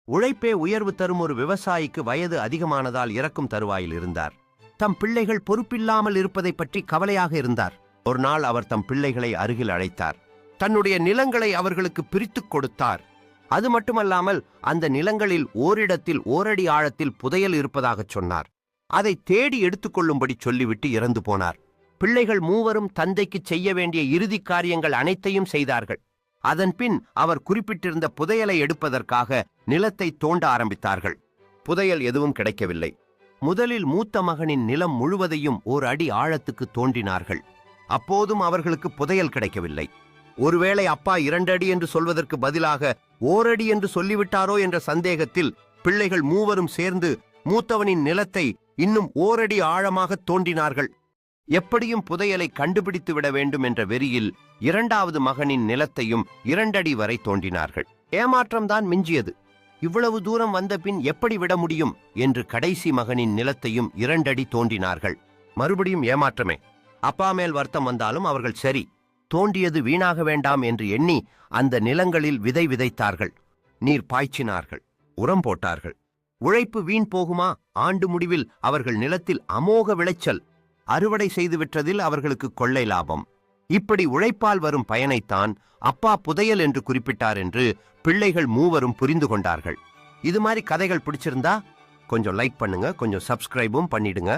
உழைப்பே உயர்வு தரும் ஒரு விவசாயிக்கு வயது அதிகமானதால் இறக்கும் தருவாயில் இருந்தார். தம் பிள்ளைகள் பொறுப்பில்லாமல் இருப்பதை பற்றி கவலையாக இருந்தார். ஒரு நாள் அவர் தம் பிள்ளைகளை அருகில் அழைத்தார். தன்னுடைய நிலங்களை அவர்களுக்கு பிரித்துக் கொடுத்தார். அது மட்டுமல்லாமல் அந்த நிலங்களில் ஓரிடத்தில் ஓரடி ஆழத்தில் புதையல் இருப்பதாகச் சொன்னார். அதை தேடி எடுத்துக்கொள்ளும்படி சொல்லிவிட்டு இறந்து போனார். பிள்ளைகள் மூவரும் தந்தைக்கு செய்ய வேண்டிய இறுதி காரியங்கள் அனைத்தையும் செய்தார்கள். அதன்பின் அவர் குறிப்பிட்டிருந்த புதையலை எடுப்பதற்காக நிலத்தை தோண்ட ஆரம்பித்தார்கள். புதையல் எதுவும் கிடைக்கவில்லை. முதலில் மூத்த மகனின் நிலம் முழுவதையும் ஓர் அடி ஆழத்துக்கு தோண்டினார்கள். அப்போதும் அவர்களுக்கு புதையல் கிடைக்கவில்லை. ஒருவேளை அப்பா 2 அடி என்று சொல்வதற்கு பதிலாக ஓரடி என்று சொல்லிவிட்டாரோ என்ற சந்தேகத்தில் பிள்ளைகள் மூவரும் சேர்ந்து மூத்தவனின் நிலத்தை இன்னும் ஓரடி ஆழமாக தோண்டினார்கள். எப்படியும் புதையலை கண்டுபிடித்து விட வேண்டும் என்ற வெறியில் 2வது மகனின் நிலத்தையும் 2 அடி வரை தோண்டினார்கள். ஏமாற்றம்தான் மிஞ்சியது. இவ்வளவு தூரம் வந்த பின் எப்படி விட முடியும் என்று கடைசி மகனின் நிலத்தையும் 2 அடி தோண்டினார்கள். மறுபடியும் ஏமாற்றமே. அப்பா மேல் வருத்தம் வந்தாலும் அவர்கள் சரி, தோண்டியது வீணாக வேண்டாம் என்று எண்ணி அந்த நிலங்களில் விதை விதைத்தார்கள். நீர் பாய்ச்சினார்கள், உரம் போட்டார்கள். உழைப்பு வீண் போகுமா? ஆண்டு முடிவில் அவர்கள் நிலத்தில் அமோக விளைச்சல். அறுவடை செய்து விற்றதில் அவர்களுக்கு கொள்ளை லாபம். இப்படி உழைப்பால் வரும் பயனைத்தான் அப்பா புதையல் என்று குறிப்பிட்டார் என்று பிள்ளைகள் மூவரும் புரிந்து கொண்டார்கள். இது மாதிரி கதைகள் பிடிச்சிருந்தா கொஞ்சம் லைக் பண்ணுங்க, கொஞ்சம் சப்ஸ்கிரைபும் பண்ணிடுங்க.